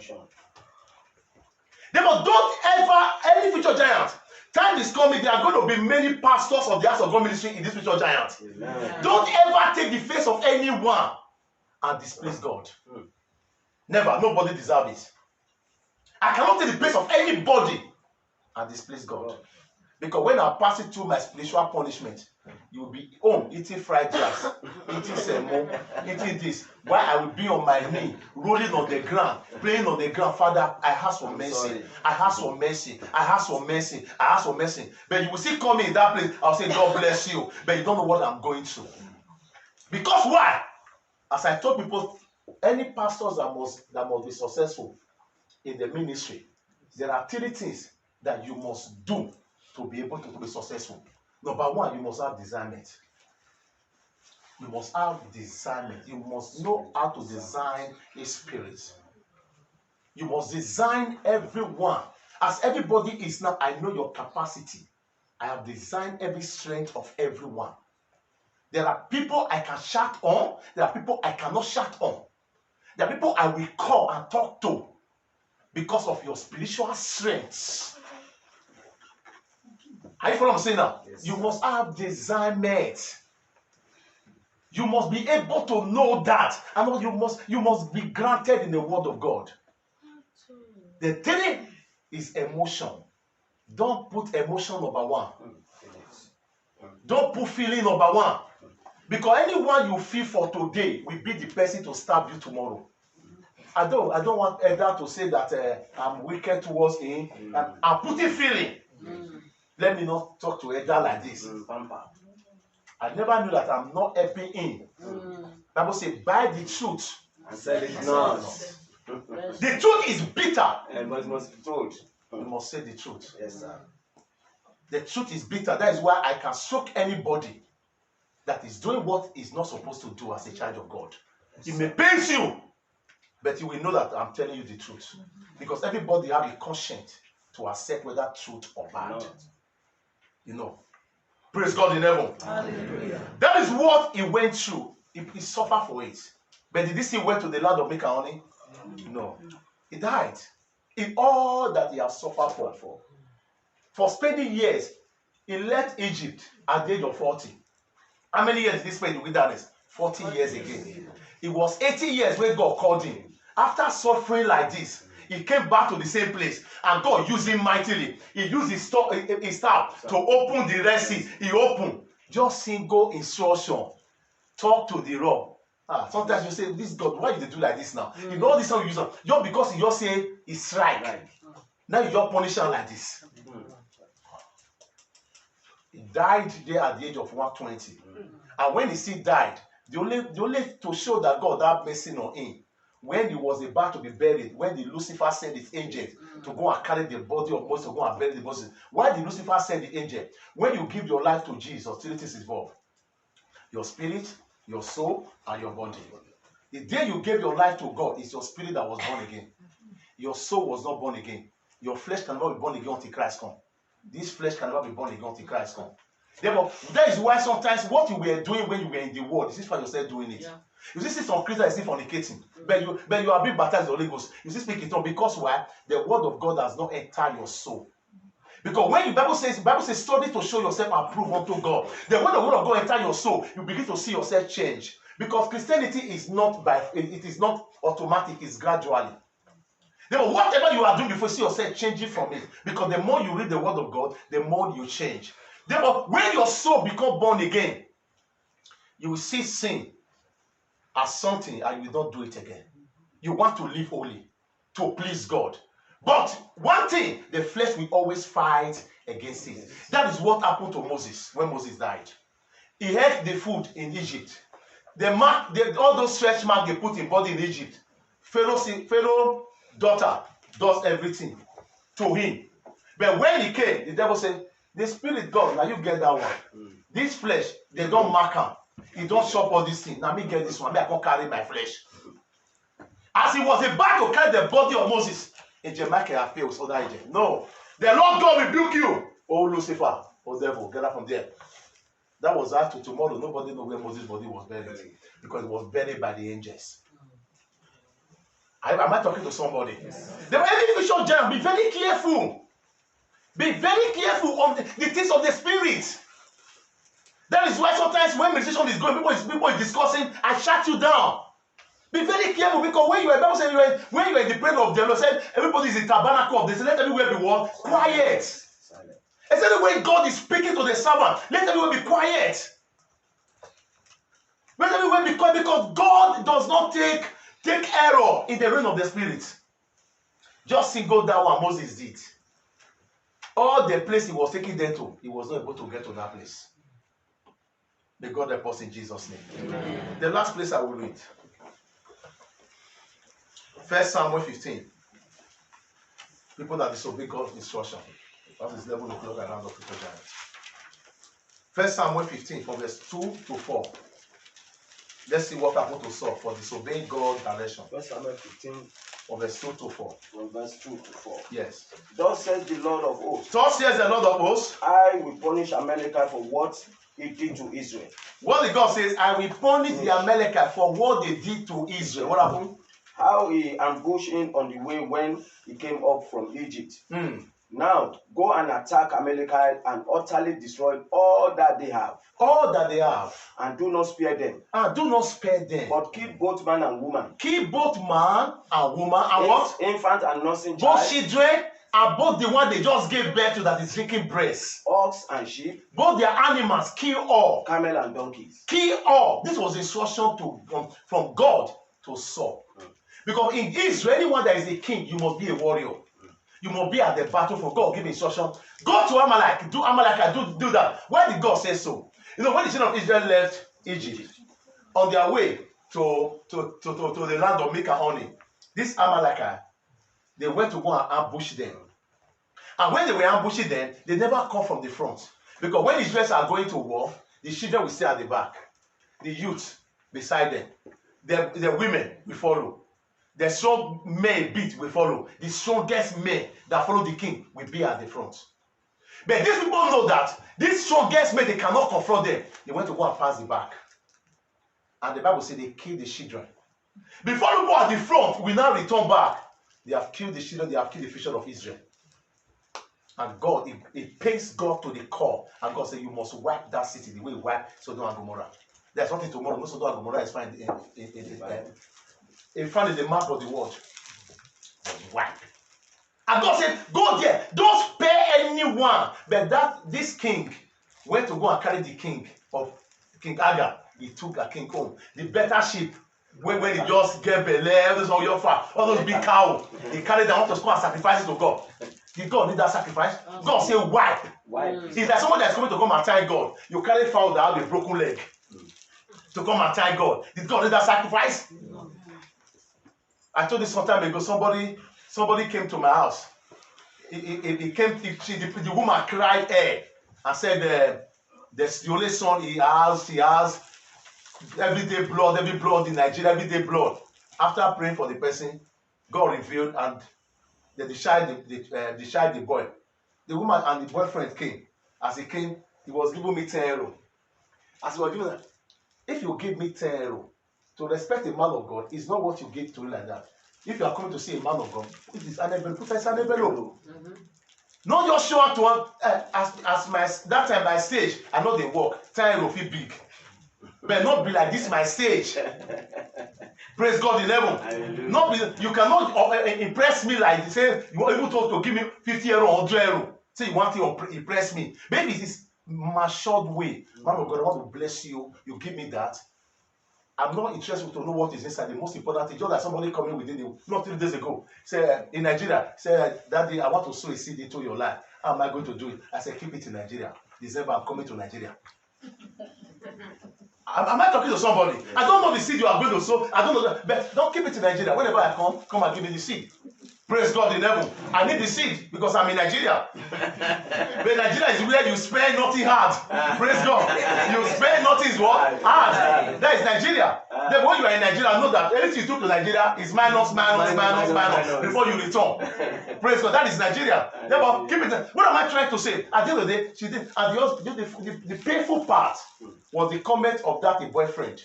Therefore, don't ever, any future giant, time is coming, there are going to be many pastors of the House of God ministry in this future giant. Amen. Don't ever take the face of anyone and displease God. Never. Nobody deserves it. I cannot take the place of anybody and displease God. Because when I'm passing through my spiritual punishment, you will be home eating fried rice, eating sermon, eating this. While I will be on my knee, rolling on the ground, praying on the ground. Father, I ask for mercy. I ask for mercy. I ask for mercy. I ask for mercy. But you will see coming in that place, I'll say, God bless you. But you don't know what I'm going through. Because why? As I told people, any pastors that must be successful in the ministry, there are 3 things that you must do to be able to be successful. Number 1, you must have discernment. You must have discernment. You must know how to design a spirit. You must design everyone. As everybody is now, I know your capacity. I have designed every strength of everyone. There are people I can shout on. There are people I cannot shout on. There are people I will call and talk to because of your spiritual strengths. Are you following what I'm saying now? Yes, you must have discernment. You must be able to know that. And you must be granted in the word of God. The 3 is emotion. Don't put emotion number 1. Don't put feeling number 1. Because anyone you feel for today will be the person to stab you tomorrow. I don't want Edda to say that I'm wicked towards him. I'm putting feeling. Let me not talk to Edda like this. I never knew that I'm not helping him. Bible says, buy the truth and sell it not. The truth is bitter. And it must be told. You must say the truth. Yes, sir. The truth is bitter. That is why I can shock anybody that is doing what he's not supposed to do as a child of God. It may pain you, but you will know that I'm telling you the truth. Because everybody has a conscience to accept whether truth or bad. You know. Praise God in heaven. Hallelujah. That is what he went through. He suffered for it. But did he still went to the land of milk and honey? No. He died. In all that he has suffered for. For spending years, he left Egypt at the age of 40. How many years did he spend in the wilderness? 40 years again. It was 80 years when God called him. After suffering like this, he came back to the same place, and God used him mightily. He used his staff to open the Red Sea. He opened. Just single instruction. Talk to the rock. Sometimes you say, this God, why did they do like this now? You know this how you use it. Just because he just say it's right. Now you just punish him like this. He died there at the age of 120. And when he still died, the only to show that God had mercy on him, when he was about to be buried, when the Lucifer sent his angel to go and carry the body of Moses, to go and bury the Moses. Why did Lucifer send the angel? When you give your life to Jesus, 3 things involved. Your spirit, your soul, and your body. The day you gave your life to God, it's your spirit that was born again. Your soul was not born again. Your flesh cannot be born again until Christ comes. This flesh cannot be born again until Christ comes. Therefore, that is why sometimes what you were doing when you were in the world, you see for yourself doing it. Yeah. You see some Christians still fornicating, but you are being baptized in the Holy Ghost. You see speaking tongues because why? The word of God has not entered your soul. Because when the Bible says study to show yourself approved unto God. The word of God enter your soul, you begin to see yourself change. Because Christianity is not automatic, it's gradually. Therefore, whatever you are doing before, see yourself changing from it. Because the more you read the word of God, the more you change. Therefore, when your soul becomes born again, you will see sin as something and you will not do it again. You want to live holy, to please God. But one thing, the flesh will always fight against it. That is what happened to Moses when Moses died. He ate the food in Egypt. All those stretch marks they put in body in Egypt. Pharaoh daughter does everything to him. But when he came, the devil said, the spirit God, now you get that one. This flesh, they don't mark him. He don't shop all these things. Now me get this one. I can't carry my flesh. As he was about to carry the body of Moses, Angel Michael appeared with other angel. No. The Lord God rebuke you. Oh, Lucifer. Oh, devil. Get up from there. That was after tomorrow. Nobody knows where Moses' body was buried. Because it was buried by the angels. Am I talking to somebody? Yes. The enemy vision giant, be very careful. Be very careful on the things of the spirit. That is why sometimes when meditation is going, people is discussing, I shut you down. Be very careful because when you are, Bible says when you are in the presence of the Lord, said everybody is in the tabernacle of this, let everywhere be what? Quiet. Especially when God is speaking to the servant, let everywhere be quiet. Let everywhere be quiet because God does not take error in the realm of the spirit. Just single that one Moses did. All the place he was taking them to, he was not able to get to that place. May God help us in Jesus' name. Amen. The last place I will read. 1 Samuel 15. People that disobey God's instruction. That is 11 o'clock around the people giant. 1 Samuel 15 from verse 2 to 4. Let's see what happened to Saul for disobeying God's direction. 1 Samuel 15 from verse 2 to 4. From verse 2 to 4. Yes. Thus says the Lord of hosts. Thus says the Lord of hosts. I will punish Amalekite for what he did to Israel. What the God says, I will punish the Amalekite for what they did to Israel. What happened? How he ambushed him on the way when he came up from Egypt. Now go and attack Amalekite and utterly destroy all that they have. All that they have. And do not spare them. And do not spare them. But kill both man and woman. Kill both man and woman and what? Infant and nursing child. Both children and both the one they just gave birth to that is drinking breast. Ox and sheep. Both their animals, kill all. Camel and donkeys. Kill all. This was instruction from God to Saul. Because in Israel, anyone that is a king, you must be a warrior. You must be at the battle for God. Give instruction. Go to Amalek. Do Amalek. Do that. Why did God say so? You know, when the children of Israel left Egypt, on their way to the land of milk and honey, this Amalekite, they went to go and ambush them. And when they were ambushing them, they never come from the front. Because when Israelites are going to war, the children will stay at the back. The youth beside them. The women will follow. The strong men beat will follow. The strongest men that follow the king will be at the front. But these people know that these strongest men, they cannot confront them. They went to go and pass the back. And the Bible says they killed the children. Before people at the front will now return back, they have killed the children, they have killed the children of Israel. And God, it pains God to the core. And God said, you must wipe that city the way you wipe Sodom and Gomorrah. There's nothing tomorrow. No Sodom and Gomorrah is found in front of the map of the world. Wipe. And God said, go there. Don't spare anyone. But this king went to go and carry the king of King Agar. He took a king home. The better sheep, when he just get belay, all those big cows, he carried them out to go and sacrifice it to God. Did God need that sacrifice? God said, wipe. It's like someone that's coming to come and tie God. You carry fowl that have a broken leg to come and tie God. Did God need that sacrifice? No. I told this some time ago, somebody came to my house. The woman cried and said, the only son he has every blood in Nigeria, everyday blood. After praying for the person, God revealed and they discharged the boy. The woman and the boyfriend came. As he came, he was giving me 10 euro. As he was doing that, if you give me 10 euro, to respect a man of God is not what you give to him like that. If you are coming to see a man of God, it is an envelope. Put an envelope. Not just show up to one as my that time my stage. I know they work. 10 euro feel big, but not be like this my stage. Praise God in heaven. Not be, you cannot impress me like you say you want even to give me 50 euro or 100 euro. Say you want to impress me. Maybe it is matured way. Man of God, I want to bless you. You give me that. I'm not interested to know what is inside. The most important thing, just like somebody coming within not 3 days ago, say in Nigeria, say Daddy, I want to sow a seed into your life. How am I going to do it? I said, keep it in Nigeria. December, I'm coming to Nigeria. Am I talking to somebody? I don't know the seed you are going to sow. I don't know that, but don't keep it in Nigeria. Whenever I come and give me the seed. Praise God in heaven. I need the seed because I'm in Nigeria. But Nigeria is where you spend nothing hard. Praise God. You spend nothing is what? Hard. That is Nigeria. Then when you are in Nigeria, know that anything you took to Nigeria is minus before you return. Praise God. That is Nigeria. Therefore, keep it. What am I trying to say? At the end of the day, she did. And the painful part was the comment of that boyfriend.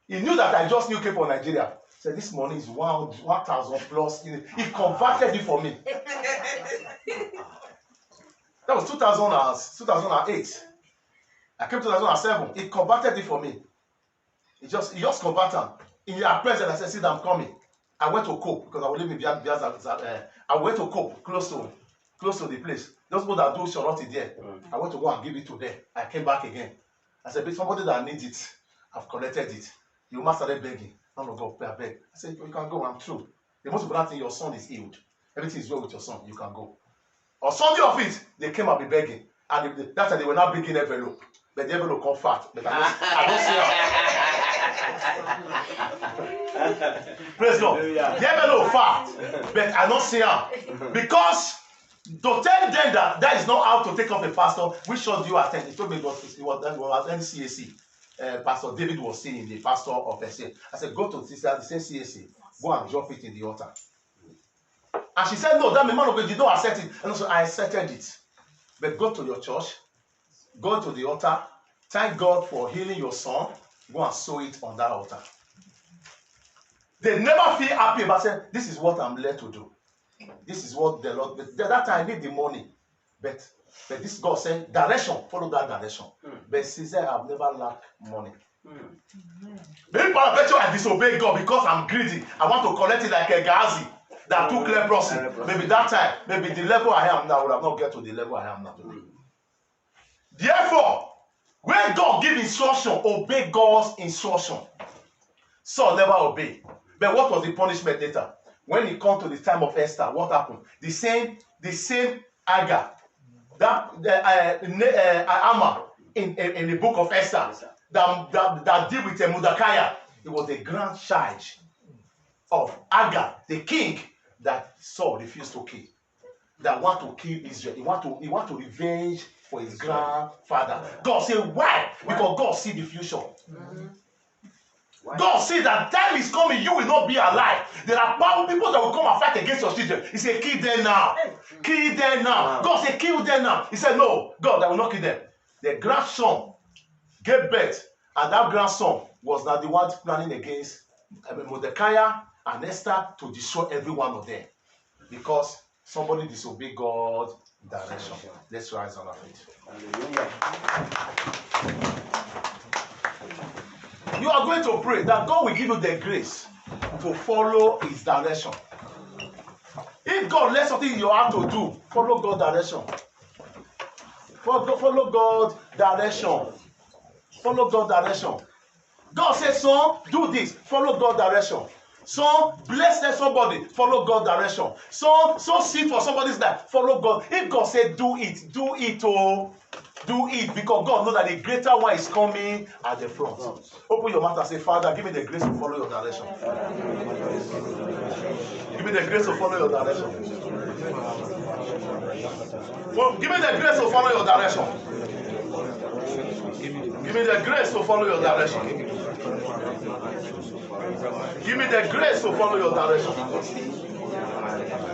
He knew that I just knew came from Nigeria. Said this money is 1,000 plus. He converted it for me. That was 2008. I came 2007. He converted it for me. He just converted. In your presence, I said, see, I'm coming. I went to Cope because I was living in Biaza. I went to Cope, close to the place. Those people that do Shoroti there. I went to go and give it to them. I came back again. I said, but somebody that needs it, I've collected it. You must start begging. Man of God, I beg. I said, you can go, I'm true. The most important thing, your son is healed. Everything is well with your son, you can go. On Sunday of it, they came and be begging. And that's why they were not bringing envelope. But the envelope come fat. But I don't see her. Praise God. The envelope fat. But I don't see her. Because to tell them that is not how to take off a pastor, which should you attend? He told me it was NCAC. Pastor David was saying, the pastor of SA. I said, go to the same CAC, go and drop it in the altar. And she said, no, that man of God, you don't accept it. And so I accepted it. But go to your church, go to the altar, thank God for healing your son, go and sow it on that altar. They never feel happy about saying, this is what I'm led to do. This is what the Lord, but that time I need the money. But this God said, direction, follow that direction. But since I have never lacked money. Maybe I disobey God because I'm greedy. I want to collect it like a Gazi that took leprosy. Maybe that time, maybe the level I am now would have not get to the level I am now today. Therefore, when God gives instruction, obey God's instruction. Saul never obeyed. But what was the punishment later? When it comes to the time of Esther, what happened? The same Agar, that Amma in the book of Esther, that deal with Mordecai, it was the grandchild of Agar, the king that Saul refused to kill. That want to kill Israel. He want to revenge for his grandfather. God said, why? Because God see the future. God said that time is coming, you will not be alive. There are powerful people that will come and fight against your children. He said, kill them now. Kill them now. God said, kill them now. He said, no, God, I will not kill them. The grandson gave birth, and that grandson was now the one planning against Mordecai and Esther to destroy every one of them. Because somebody disobeyed God's direction. Let's rise on our feet. Hallelujah. You are going to pray that God will give you the grace to follow his direction. If God lets something in your heart to do, follow God's direction. Follow God's direction. Follow God's direction. God says, son, do this. Follow God's direction. Son, bless somebody. Follow God's direction. Son, sow seed for somebody's life. Follow God. If God said do it, oh. Do it because God knows that the greater one is coming at the front. Open your mouth and say, Father, give me the grace to follow your direction. Give me the grace to follow your direction. Well, give me the grace to follow your direction. Give me the grace to follow your direction. Give me the grace to follow your direction.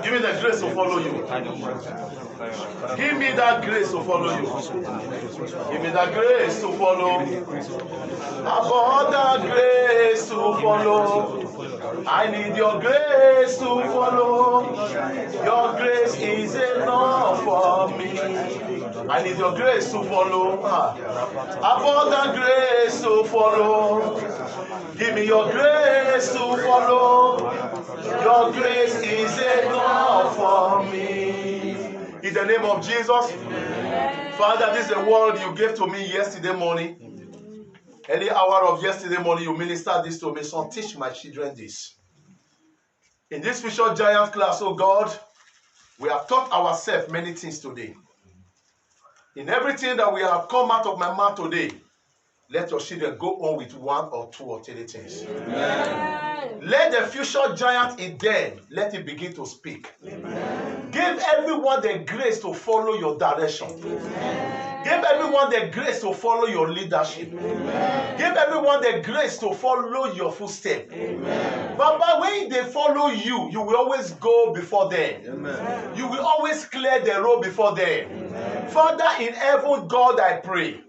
Give me the grace to follow you. Give me that grace to follow you. Give me that grace to follow. About that grace to follow. I need your grace to follow. Your grace is enough for me. I need your grace to follow. About that grace to follow. Give me your grace to follow. Your grace is enough for me. In the name of Jesus. Father, this is the word you gave to me yesterday morning. Any hour of yesterday morning, you ministered this to me. So teach my children this. In this Future Giant class, oh God, we have taught ourselves many things today. In everything that we have come out of my mouth today, let your children go on with 1 or 2 or 3 things. Amen. Let the future giant in them, let it begin to speak. Amen. Give everyone the grace to follow your direction. Amen. Give everyone the grace to follow your leadership. Amen. Give everyone the grace to follow your footsteps. Amen. Baba, when they follow you, you will always go before them. Amen. You will always clear the road before them. Amen. Father in heaven, God, I pray.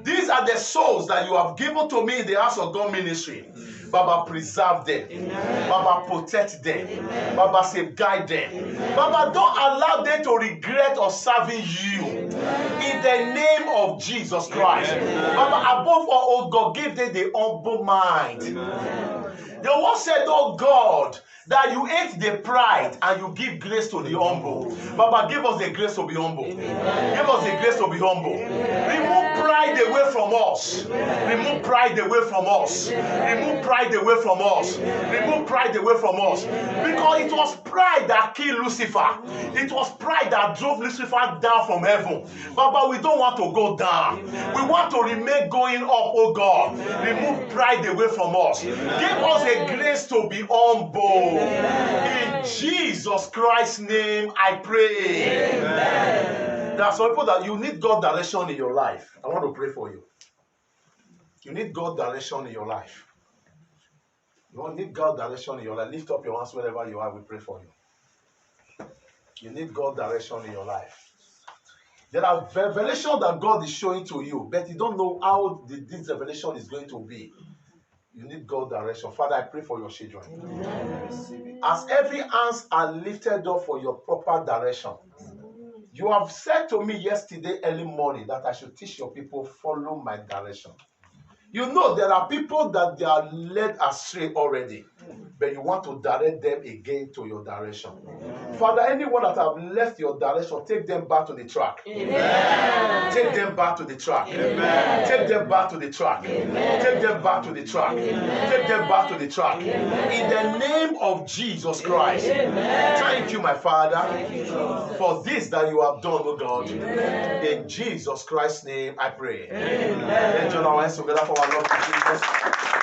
These are the souls that you have given to me in the House of God ministry. Baba, preserve them. Amen. Baba, protect them. Amen. Baba, safeguard them. Amen. Baba, don't allow them to regret of serving you. Amen. In the name of Jesus Christ. Amen. Baba, above all, oh God, give them the humble mind. Amen. The one said, oh God, that you hate the pride and you give grace to the humble. Baba, give us the grace to be humble. Amen. Give us the grace to be humble. Amen. Remove pride away from us. Amen. Remove pride away from us. Amen. Remove pride away from us. Amen. Remove pride away from us. Because it was pride that killed Lucifer. It was pride that drove Lucifer down from heaven. Baba, we don't want to go down. We want to remain going up, oh God. Remove pride away from us. Give us a grace to be humble. In Jesus Christ's name I pray. Amen. There are some people that you need God's direction in your life. I want to pray for you. You need God's direction in your life. You need God's direction in your life. Lift up your hands wherever you are. We pray for you. You need God's direction in your life. There are revelations that God is showing to you, but you don't know how this revelation is going to be. You need God's direction. Father, I pray for your children. Amen. As every hands are lifted up for your proper direction, you have said to me yesterday early morning that I should teach your people, follow my direction. You know there are people that they are led astray already, but you want to direct them again to your direction. Amen. Father, anyone that have left your direction, take them back to the track. Amen. Take them back to the track. Amen. Take them back to the track. Amen. Take them back to the track. Amen. Take them back to the track. Amen. In the name of Jesus Christ. Amen. Thank you, my Father, for this that you have done, oh God. Amen. In Jesus Christ's name I pray. Amen. Let's join our hands together for our Lord Jesus.